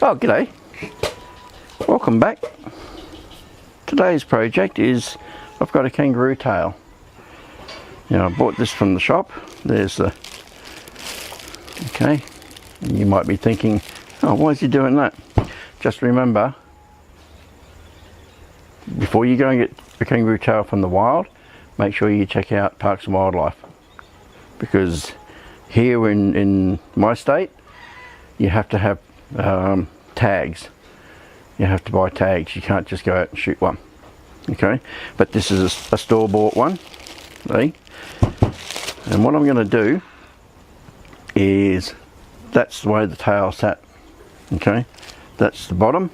Oh, g'day. Welcome back. Today's project is I've got a kangaroo tail. Now I bought this from the shop. There's the... Okay. And you might be thinking, oh, why is he doing that? Just remember, before you go and get a kangaroo tail from the wild, make sure you check out Parks and Wildlife. Because here in my state, you have to have tags. You have to buy tags. You can't just go out and shoot one. Okay, but this is a store-bought one. See? And what I'm going to do is, that's the way the tail sat. Okay, that's the bottom,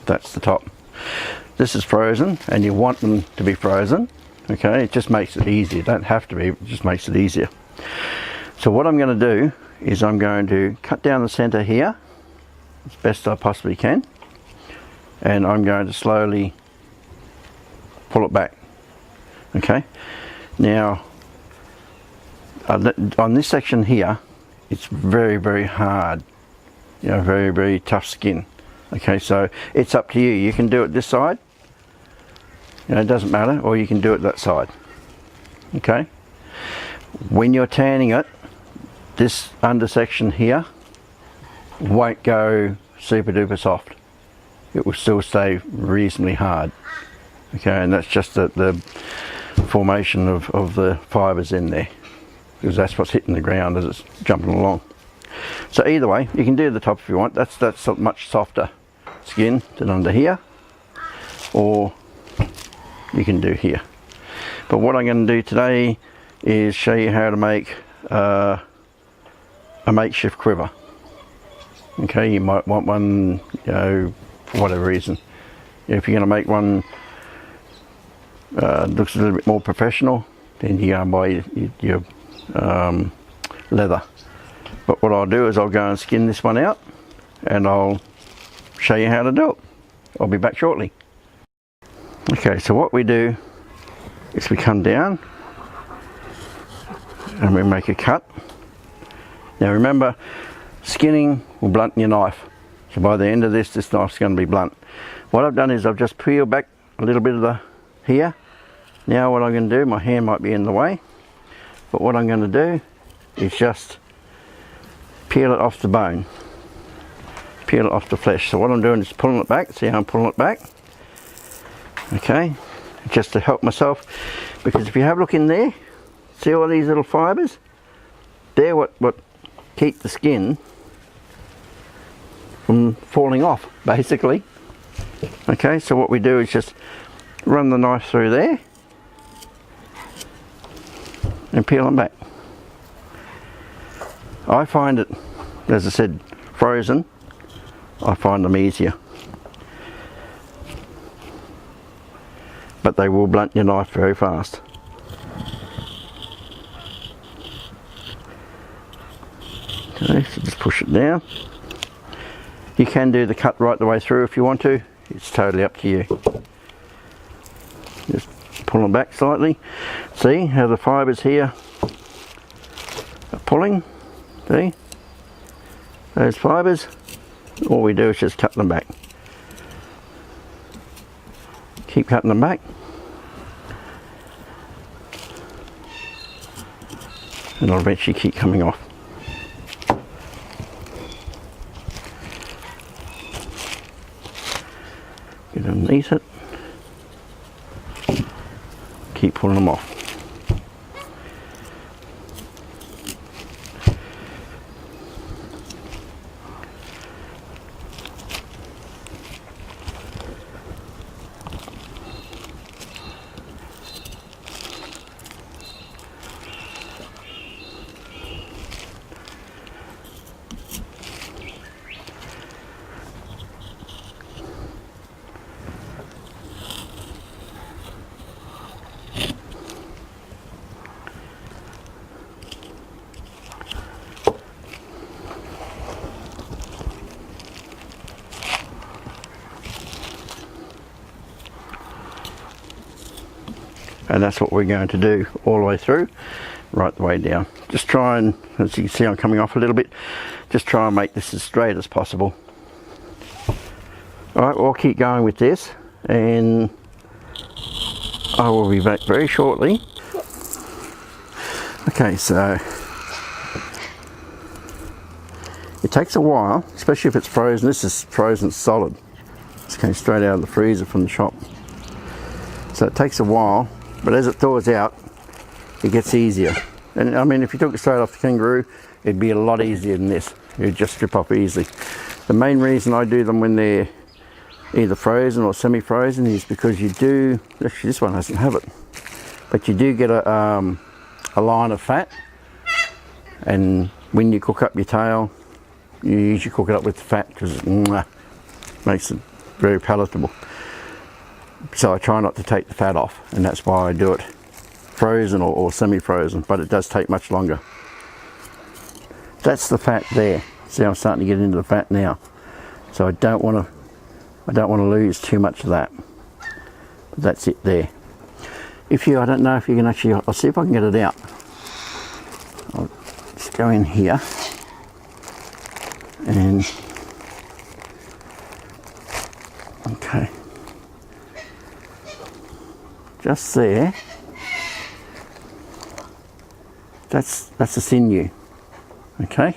that's the top. This is frozen, and you want them to be frozen. Okay, it just makes it easier. It don't have to be, it just makes it easier. So what I'm going to do is I'm going to cut down the center here as best I possibly can, and I'm going to slowly pull it back. Okay, now on this section here, it's very hard, you know, very tough skin. Okay, so it's up to you. You can do it this side, you know, it doesn't matter, or you can do it that side. Okay, when you're tanning it, this under section here won't go super duper soft. It will still stay reasonably hard. Okay, and that's just the formation of the fibers in there, because that's what's hitting the ground as it's jumping along. So either way, you can do the top if you want. That's a much softer skin than under here, or you can do here. But what I'm going to do today is show you how to make a makeshift quiver. Okay, you might want one, you know, for whatever reason. If you're going to make one looks a little bit more professional, then you go and buy your leather. But what I'll do is I'll go and skin this one out, and I'll show you how to do it. I'll be back shortly. Okay, so what we do is we come down and we make a cut. Now remember, skinning will blunt your knife. So by the end of this knife's going to be blunt. What I've done is I've just peeled back a little bit of the here. Now what I'm going to do, my hand might be in the way, but what I'm going to do is just peel it off the bone. Peel it off the flesh. So what I'm doing is pulling it back. See how I'm pulling it back? Okay, just to help myself, because if you have a look in there, see all these little fibers? They're what keep the skin from falling off, basically. Okay, so what we do is just run the knife through there and peel them back. I find it, as I said, frozen, I find them easier. But they will blunt your knife very fast. Okay, so just push it down. You can do the cut right the way through if you want to. It's totally up to you. Just pull them back slightly. See how the fibers here are pulling? See? Those fibers? All we do is just cut them back. Keep cutting them back. And it'll eventually keep coming off. Get underneath it. Keep pulling them off. And that's what we're going to do all the way through, right the way down. Just try and, as you can see, I'm coming off a little bit, just try and make this as straight as possible. Alright, we'll keep going with this, and I will be back very shortly. Okay, so it takes a while, especially if it's frozen. This is frozen solid. This came straight out of the freezer from the shop. So it takes a while, but as it thaws out, it gets easier. And I mean, if you took it straight off the Kangaroo, it'd be a lot easier than this. It'd just strip off easily. The main reason I do them when they're either frozen or semi-frozen is because you do, actually this one doesn't have it, but you do get a line of fat, and when you cook up your tail, you usually cook it up with the fat because it makes it very palatable. So I try not to take the fat off, and that's why I do it frozen or semi-frozen, but it does take much longer. That's the fat there. See, I'm starting to get into the fat now, so I don't want to lose too much of that. But that's it there. If you, I don't know if you can actually, I'll see if I can get it out. I'll just go in here and okay, just there. That's the sinew. Okay.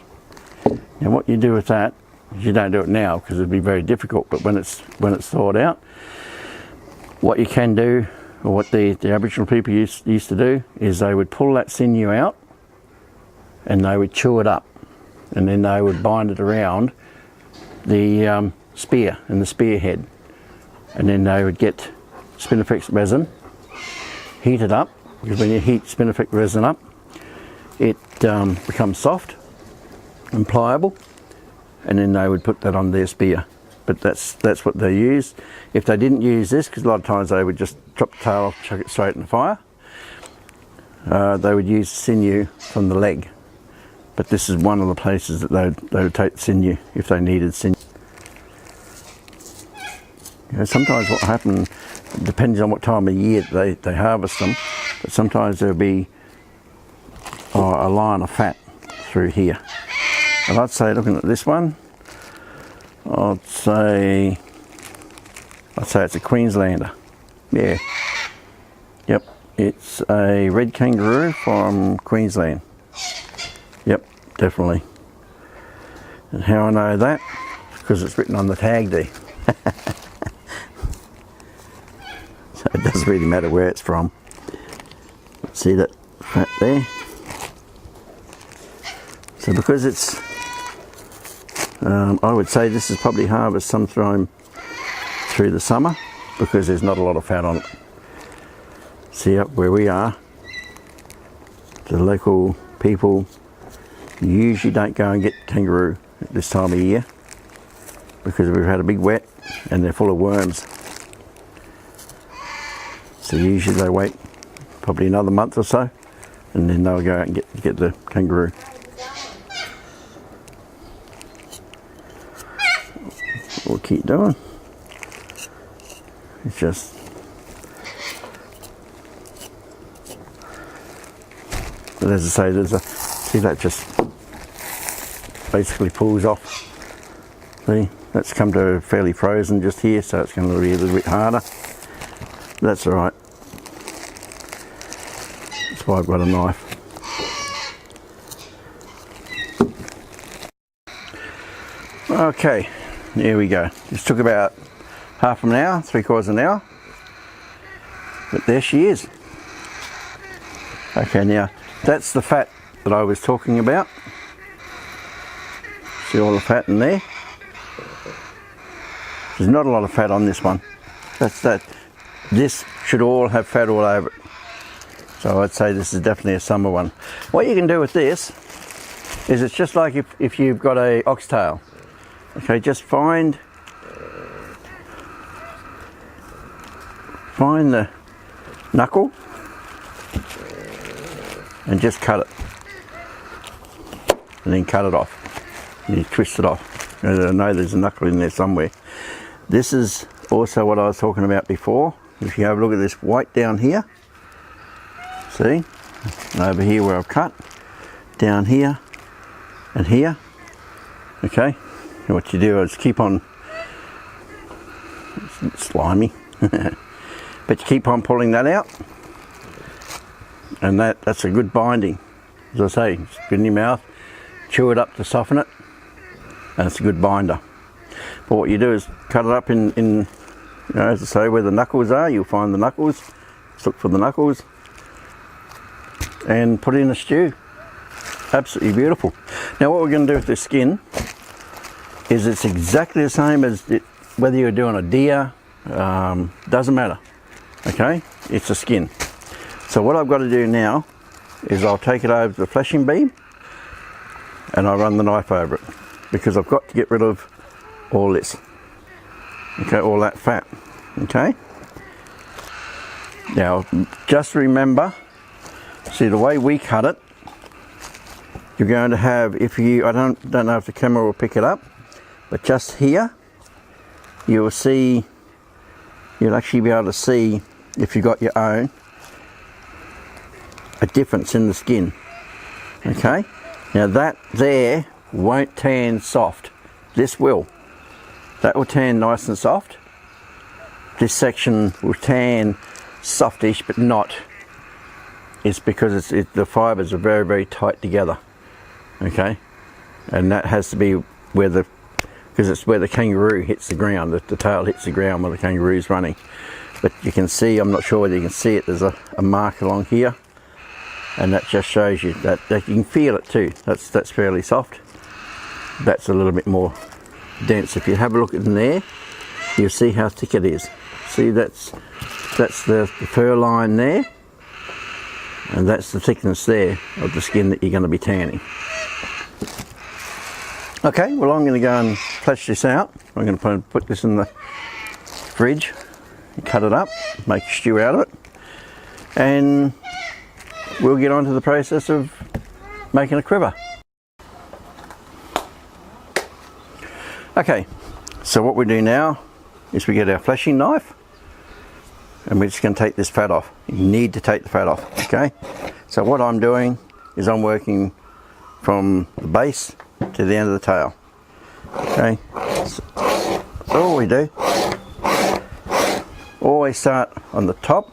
Now what you do with that, you don't do it now because it'd be very difficult, but when it's thawed out, what you can do, or what the Aboriginal people used to do, is they would pull that sinew out and they would chew it up, and then they would bind it around the spear and the spearhead, and then they would get spinifex resin, heat it up, because when you heat spinifex resin up, it becomes soft and pliable, and then they would put that on their spear. But that's what they use. If they didn't use this, because a lot of times they would just chop the tail off, chuck it straight in the fire, they would use sinew from the leg. But this is one of the places that they would take the sinew if they needed sinew. You know, sometimes what happens, depends on what time of year they harvest them, but sometimes there'll be a line of fat through here. And I'd say, looking at this one, I'd say it's a Queenslander. Yeah. Yep. It's a red kangaroo from Queensland. Yep, definitely. And how I know that? Because it's written on the tag there. So it doesn't really matter where it's from. See that fat there? So because it's, I would say this is probably harvested sometime through the summer, because there's not a lot of fat on it. See, up where we are, the local people usually don't go and get kangaroo at this time of year, because we've had a big wet and they're full of worms. So usually they wait probably another month or so, and then they'll go out and get the kangaroo. We'll keep doing. It's just, but as I say, see that just basically pulls off. See, that's come to fairly frozen just here, so it's going to be a little bit harder. That's all right. That's why I've got a knife. Okay. There we go. This took about half an hour, 3/4 an hour. But there she is. Okay, now that's the fat that I was talking about. See all the fat in there? There's not a lot of fat on this one. That's that. This should all have fat all over it. So I'd say this is definitely a summer one. What you can do with this is, it's just like if you've got a oxtail. Okay, just find the knuckle and just cut it, and then cut it off, and you twist it off. I know there's a knuckle in there somewhere. This is also what I was talking about before. If you have a look at this white down here, see, and over here where I've cut, down here and here, okay. And what you do is keep on slimy. But you keep on pulling that out, and that's a good binding. As I say, spit in your mouth, chew it up to soften it, and it's a good binder. But what you do is cut it up in you know, as I say, where the knuckles are, you'll find the knuckles. Just look for the knuckles, and put it in a stew. Absolutely beautiful. Now what we're going to do with this skin is it's exactly the same as whether you're doing a deer, doesn't matter. Okay, it's a skin. So what I've got to do now is I'll take it over to the fleshing beam and I'll run the knife over it, because I've got to get rid of all this. Okay, all that fat. Okay. Now just remember, see the way we cut it, you're going to have, if you, I don't know if the camera will pick it up, but just here you'll see, you'll actually be able to see, if you got your own, a difference in the skin. Okay, now that there won't tan soft. This will. That will tan nice and soft. This section will tan softish, but not. It's because the fibers are very, very tight together. Okay, and that has to be where because it's where the kangaroo hits the ground. The tail hits the ground when the kangaroo's running. But you can see, I'm not sure whether you can see it, there's a mark along here, and that just shows you that you can feel it too. That's fairly soft. That's a little bit more dense. If you have a look in there, you'll see how thick it is. See, that's the fur line there, and that's the thickness there of the skin that you're going to be tanning. Okay, well I'm going to go and flesh this out. I'm going to put this in the fridge, cut it up, make a stew out of it, and we'll get on to the process of making a quiver. Okay, so what we do now is we get our fleshing knife, and we're just going to take this fat off. You need to take the fat off, okay? So what I'm doing is I'm working from the base to the end of the tail. Okay, so that's all we do. Always start on the top.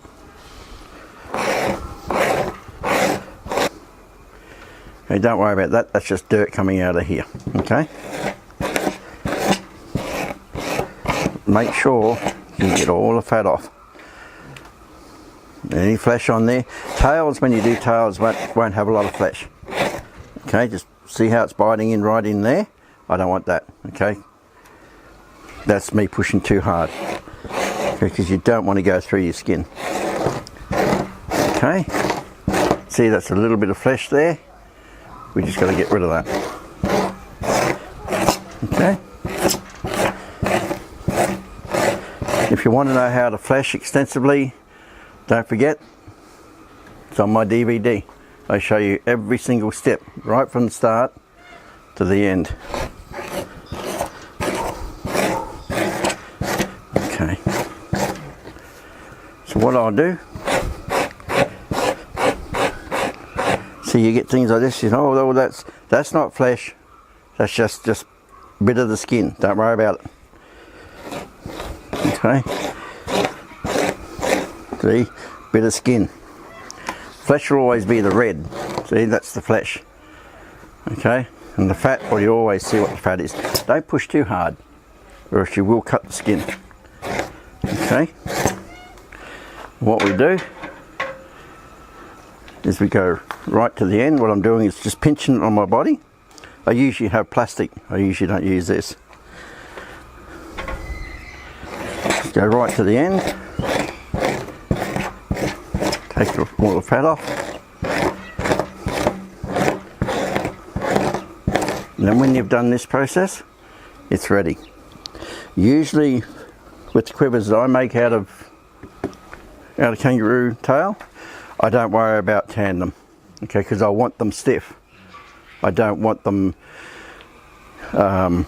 Okay, don't worry about that, that's just dirt coming out of here. Okay, make sure you get all the fat off. Any flesh on there. Tails, when you do tails, won't have a lot of flesh. Okay, just see how it's biting in right in there. I don't want that. Okay, that's me pushing too hard, because you don't want to go through your skin. Okay, see, that's a little bit of flesh there. We just got to get rid of that. Okay, if you want to know how to flesh extensively, don't forget, it's on my DVD. I show you every single step, right from the start to the end. Okay, so what I'll do, so you get things like this, you know, oh, that's not flesh, that's just a bit of the skin, don't worry about it. Okay, see, bit of skin. Flesh will always be the red, see, that's the flesh. Okay, and the fat, well, you always see what the fat is. Don't push too hard, or else you will cut the skin. Okay, what we do is we go right to the end. What I'm doing is just pinching it on my body. I usually have plastic, I usually don't use this. Just go right to the end, take all the fat off, and then when you've done this process, it's ready. Usually with the quivers that I make out of kangaroo tail, I don't worry about tanning them, okay, because I want them stiff. I don't want them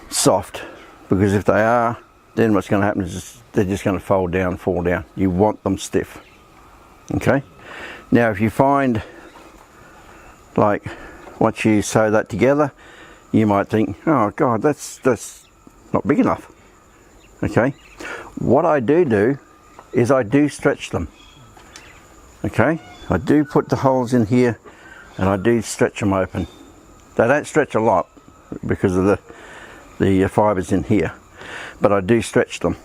soft, because if they are, then what's going to happen is they're just going to fold down, fall down. You want them stiff. Okay, now if you find, like, once you sew that together, you might think, oh god, that's not big enough. Okay, What I do is I do stretch them. Okay, I do put the holes in here and I do stretch them open. They don't stretch a lot because of the fibres in here, but I do stretch them.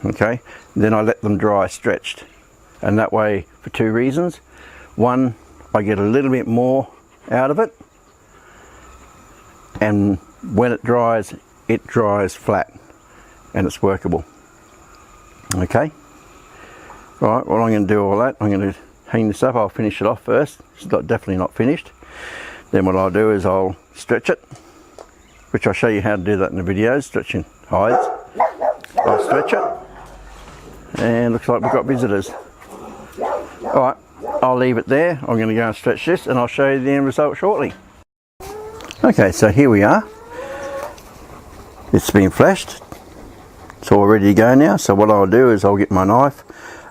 Okay, then I let them dry stretched, and that way for two reasons. One, I get a little bit more out of it, and when it dries flat and it's workable. Okay, right, well, I'm going to do all that. I'm going to hang this up. I'll finish it off first. It's definitely not finished. Then what I'll do is I'll stretch it, which I'll show you how to do that in the videos, stretching hides. I'll stretch it, and looks like we've got visitors. Alright, I'll leave it there. I'm going to go and stretch this, and I'll show you the end result shortly. Okay, so here we are. It's been fleshed. It's all ready to go now. So what I'll do is I'll get my knife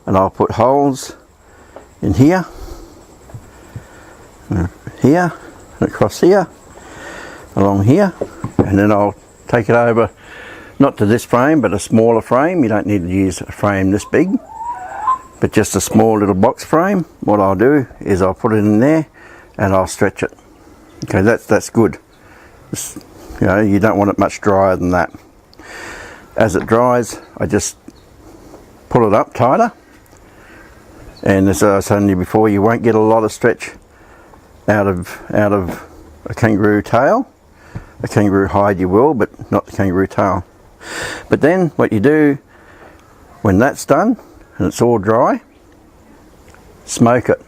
and I'll put holes in here, here, and across here, along here, and then I'll take it over, not to this frame, but a smaller frame. You don't need to use a frame this big, but just a small little box frame. What I'll do is I'll put it in there and I'll stretch it. Okay, that's good. You know, you don't want it much drier than that. As it dries, I just pull it up tighter, and as I was telling you before, you won't get a lot of stretch out of a kangaroo tail. A kangaroo hide you will, but not the kangaroo tail. But then what you do when that's done and it's all dry, smoke it.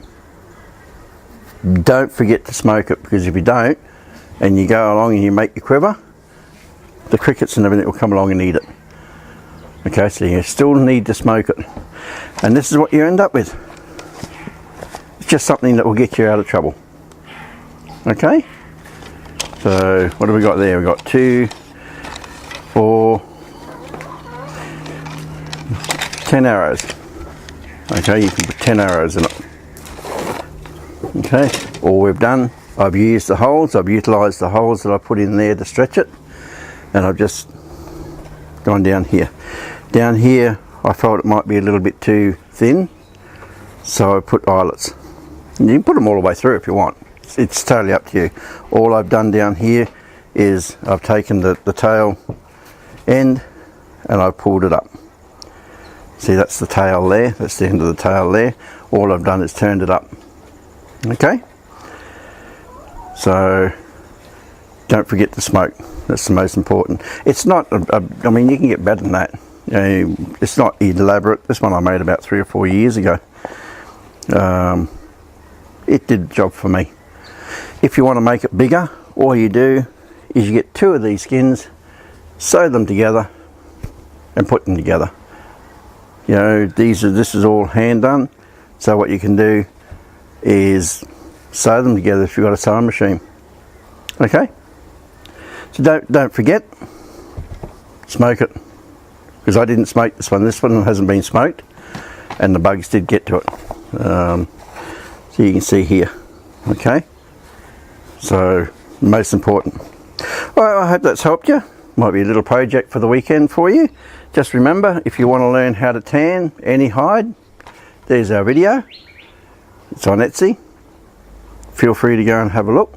Don't forget to smoke it, because if you don't and you go along and you make your quiver, the crickets and everything will come along and eat it. Okay, so you still need to smoke it, and this is what you end up with. It's just something that will get you out of trouble. Okay, so what have we got there? We've got 2, 4, 10 arrows. Okay, you can put 10 arrows in it. Okay, all we've done, I've used the holes, I've utilised the holes that I put in there to stretch it, and I've just gone down here. Down here I felt it might be a little bit too thin, so I put eyelets. And you can put them all the way through if you want. It's totally up to you. All I've done down here is I've taken the tail end and I've pulled it up. See, that's the tail there, that's the end of the tail there. All I've done is turned it up. Okay, so don't forget to smoke. That's the most important. It's not I mean, you can get better than that. You know, it's not elaborate. This one I made about 3 or 4 years ago. It did the job for me. If you want to make it bigger, all you do is you get 2 of these skins, sew them together and put them together. You know, this is all hand done, so what you can do is sew them together if you've got a sewing machine. Okay, so don't forget, smoke it, because I didn't smoke this one. This one hasn't been smoked, and the bugs did get to it. So you can see here. Okay, so most important. Well, I hope that's helped you. Might be a little project for the weekend for you. Just remember, if you want to learn how to tan any hide, there's our video. It's on Etsy. Feel free to go and have a look.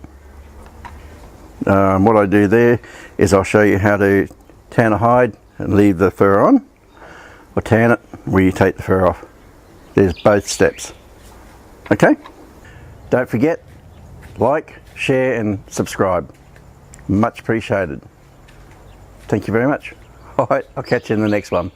What I do there is I'll show you how to tan a hide and leave the fur on, or tan it where you take the fur off. There's both steps. Okay, don't forget, like, share and subscribe. Much appreciated. Thank you very much. Alright, I'll catch you in the next one.